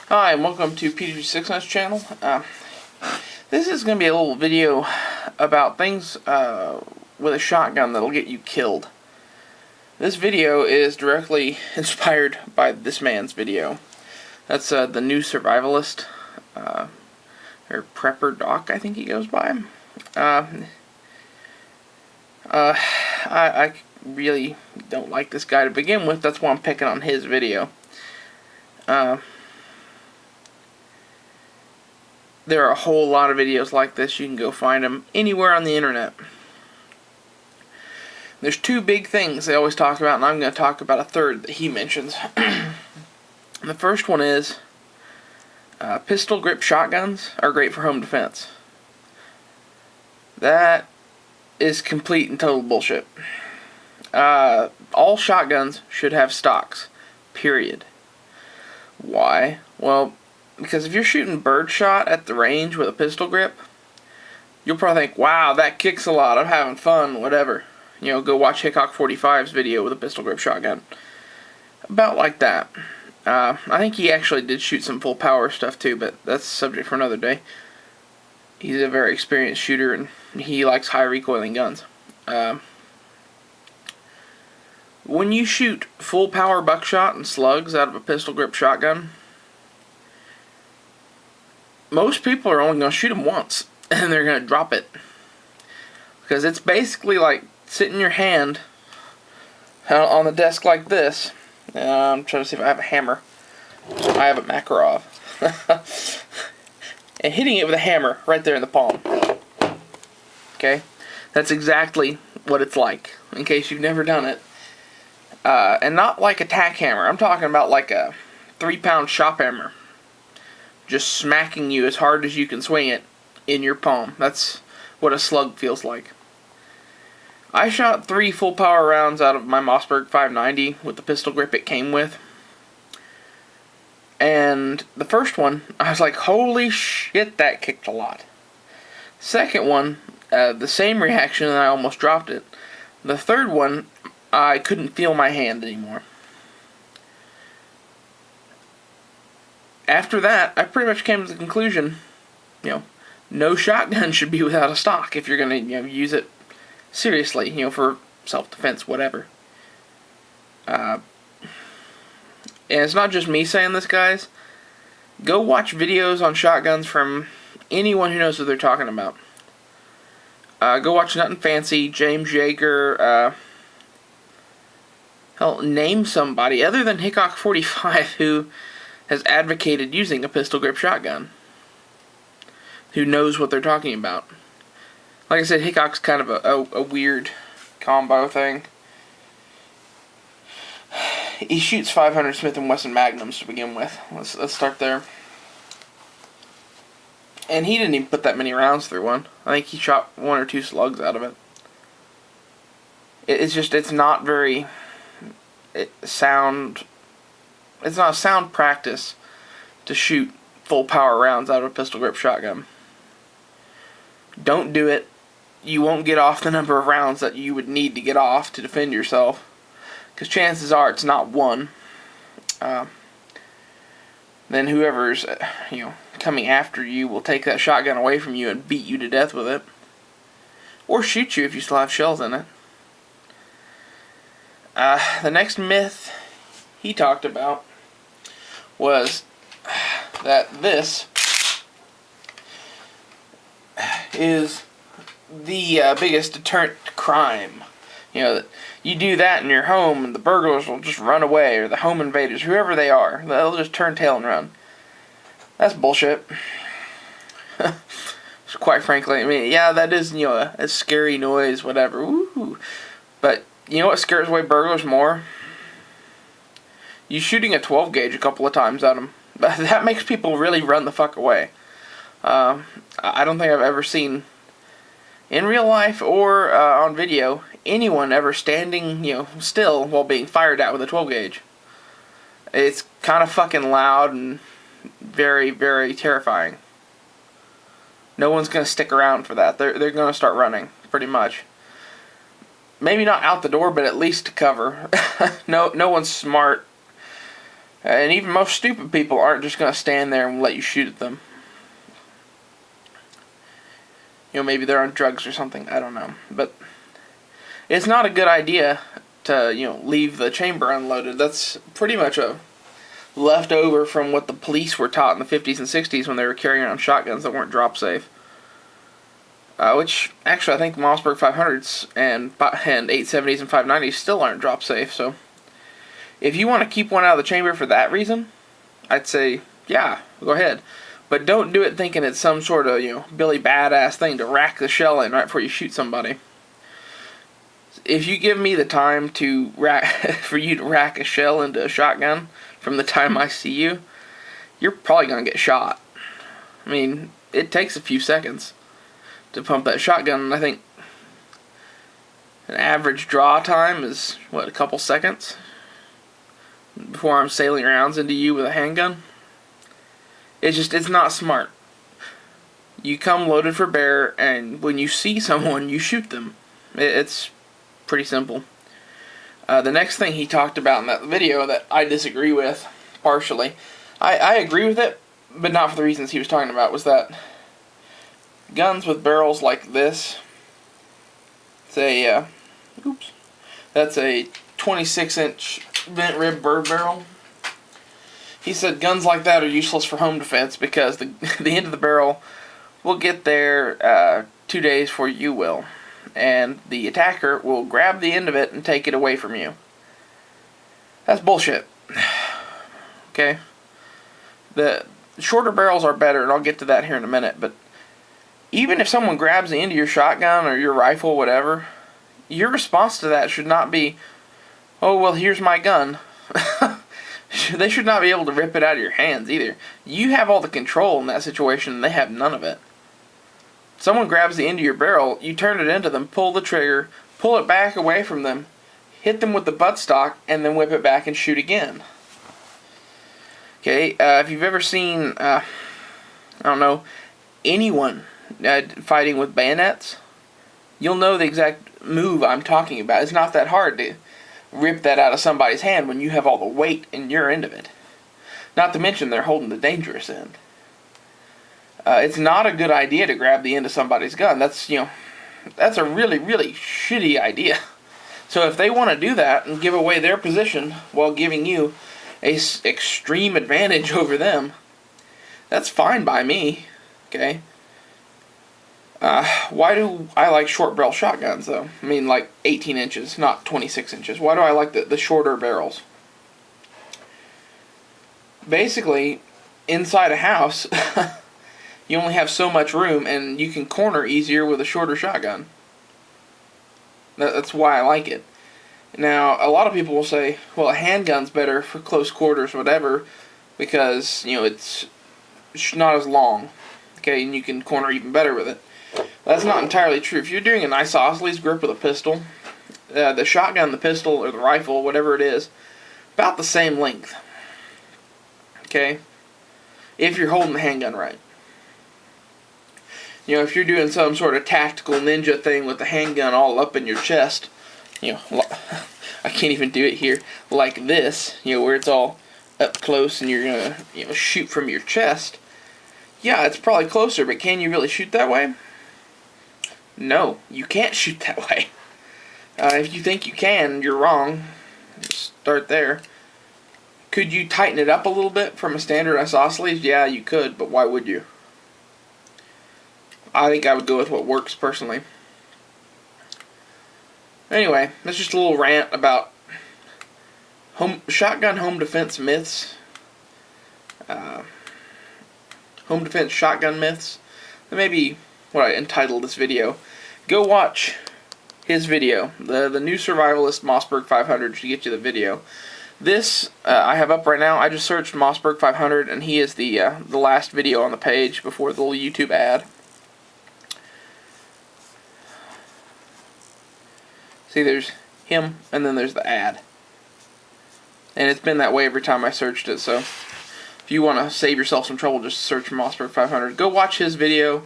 Hi, and welcome to P369's channel. This is going to be a little video about things with a shotgun that'll get you killed. This video is directly inspired by this man's video. That's the new survivalist, or Prepper Doc, I think he goes by. I really don't like this guy to begin with. That's why I'm picking on his video. There are a whole lot of videos like this. You can go find them anywhere on the internet. There's two big things they always talk about, and I'm going to talk about a third that he mentions. The first one is pistol grip shotguns are great for home defense. That is complete and total bullshit. All shotguns should have stocks. Period. Why? Well, because if you're shooting birdshot at the range with a pistol grip, you'll probably think, wow, that kicks a lot, I'm having fun, whatever. You know, go watch Hickok 45's video with a pistol grip shotgun. About like that. I think he actually did shoot some full power stuff too, but that's a subject for another day. He's a very experienced shooter, and he likes high recoiling guns. When you shoot full power buckshot and slugs out of a pistol grip shotgun, most people are only going to shoot them once, and they're going to drop it. Because it's basically like sitting your hand on the desk like this. I'm trying to see if I have a hammer. I have a Makarov. And hitting it with a hammer right there in the palm. Okay? That's exactly what it's like, in case you've never done it. And not like a tack hammer. I'm talking about like a 3-pound shop hammer. Just smacking you as hard as you can swing it in your palm. That's what a slug feels like. I shot 3 full power rounds out of my Mossberg 590 with the pistol grip it came with. And the first one, I was like, holy shit, that kicked a lot. Second one, the same reaction, and I almost dropped it. The third one, I couldn't feel my hand anymore. After that, I pretty much came to the conclusion, no shotgun should be without a stock if you're going to use it seriously, for self-defense, whatever. And it's not just me saying this, guys. Go watch videos on shotguns from anyone who knows what they're talking about. Go watch Nothing Fancy, James Yeager, hell, name somebody other than Hickok 45 who has advocated using a pistol grip shotgun, who knows what they're talking about. Like I said, Hickok's kind of a weird combo thing. He shoots 500 Smith & Wesson Magnums to begin with. Let's start there. And he didn't even put that many rounds through one. I think he shot 1 or 2 slugs out of it. It's not very sound. It's not a sound practice to shoot full power rounds out of a pistol grip shotgun. Don't do it. You won't get off the number of rounds that you would need to get off to defend yourself. Because chances are it's not one. Then whoever's coming after you will take that shotgun away from you and beat you to death with it. Or shoot you if you still have shells in it. The next myth he talked about was that this is the biggest deterrent to crime. That you do that in your home and the burglars will just run away, or the home invaders, whoever they are, they'll just turn tail and run. That's bullshit. Quite frankly, I mean, yeah, that is, a scary noise, whatever. Woo. But you know what scares away burglars more? You shooting a 12 gauge a couple of times at them. That makes people really run the fuck away. I don't think I've ever seen, in real life or on video, anyone ever standing, still while being fired at with a 12 gauge. It's kind of fucking loud and very, very terrifying. No one's going to stick around for that. They're going to start running, pretty much. Maybe not out the door, but at least to cover. No one's smart And even most stupid people aren't just going to stand there and let you shoot at them. You know, maybe they're on drugs or something, I don't know. But it's not a good idea to, you know, leave the chamber unloaded. That's pretty much a leftover from what the police were taught in the 50s and 60s when they were carrying around shotguns that weren't drop safe. Which, actually, I think Mossberg 500s and 870s and 590s still aren't drop safe, so if you want to keep one out of the chamber for that reason, I'd say, yeah, go ahead. But don't do it thinking it's some sort of, you know, Billy Badass thing to rack the shell in right before you shoot somebody. If you give me the time to for you to rack a shell into a shotgun from the time I see you, you're probably going to get shot. I mean, it takes a few seconds to pump that shotgun, and I think an average draw time is, what, a couple seconds before I'm sailing rounds into you with a handgun. It's not smart. You come loaded for bear, and when you see someone, you shoot them. It's pretty simple. The next thing he talked about in that video that I disagree with, partially, I agree with it, but not for the reasons he was talking about, was that guns with barrels like this, that's a 26-inch bent rib bird barrel. He said guns like that are useless for home defense because the end of the barrel will get there 2 days before you will, and the attacker will grab the end of it and take it away from you. That's bullshit. Okay? The shorter barrels are better, and I'll get to that here in a minute, but even if someone grabs the end of your shotgun or your rifle, whatever, your response to that should not be, oh, well, here's my gun. They should not be able to rip it out of your hands either. You have all the control in that situation, and they have none of it. Someone grabs the end of your barrel, you turn it into them, pull the trigger, pull it back away from them, hit them with the buttstock, and then whip it back and shoot again. Okay, if you've ever seen, I don't know, anyone fighting with bayonets, you'll know the exact move I'm talking about. It's not that hard to rip that out of somebody's hand when you have all the weight in your end of it. Not to mention they're holding the dangerous end. It's not a good idea to grab the end of somebody's gun. That's a really, really shitty idea. So if they want to do that and give away their position while giving you a extreme advantage over them, that's fine by me. Okay. Why do I like short barrel shotguns though? I mean, like 18 inches, not 26 inches. Why do I like the shorter barrels? Basically, inside a house, you only have so much room, and you can corner easier with a shorter shotgun. That's why I like it. Now, a lot of people will say, well, a handgun's better for close quarters, whatever, because, you know, it's not as long, okay, and you can corner even better with it. That's not entirely true. If you're doing an isosceles grip with a pistol, the shotgun, the pistol, or the rifle, whatever it is, about the same length, okay, if you're holding the handgun right. You know, if you're doing some sort of tactical ninja thing with the handgun all up in your chest, you know, I can't even do it here, like this, you know, where it's all up close and you're going to, you know, shoot from your chest. Yeah, it's probably closer, but can you really shoot that way? No, you can't shoot that way. If you think you can, you're wrong. Start there. Could you tighten it up a little bit from a standard isosceles? Yeah, you could, but why would you? I think I would go with what works, personally. Anyway, that's just a little rant about shotgun home defense myths. Home defense shotgun myths. That may be what I entitled this video. Go watch his video, the new Survivalist Mossberg 500, to get you the video. This I have up right now. I just searched Mossberg 500, and he is the last video on the page before the little YouTube ad. See, there's him, and then there's the ad. And it's been that way every time I searched it, so if you want to save yourself some trouble, just search Mossberg 500. Go watch his video.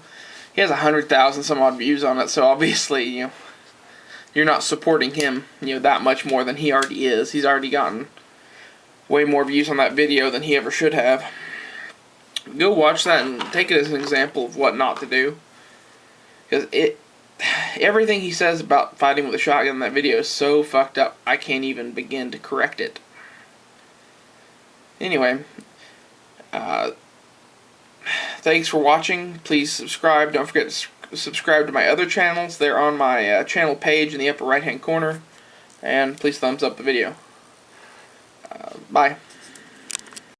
He has 100,000 some odd views on it, so obviously, you know, you're not supporting him, you know, that much more than he already is. He's already gotten way more views on that video than he ever should have. Go watch that and take it as an example of what not to do. Because everything he says about fighting with a shotgun in that video is so fucked up, I can't even begin to correct it. Anyway, thanks for watching. Please subscribe. Don't forget to subscribe to my other channels. They're on my channel page in the upper right hand corner. And please thumbs up the video. Bye.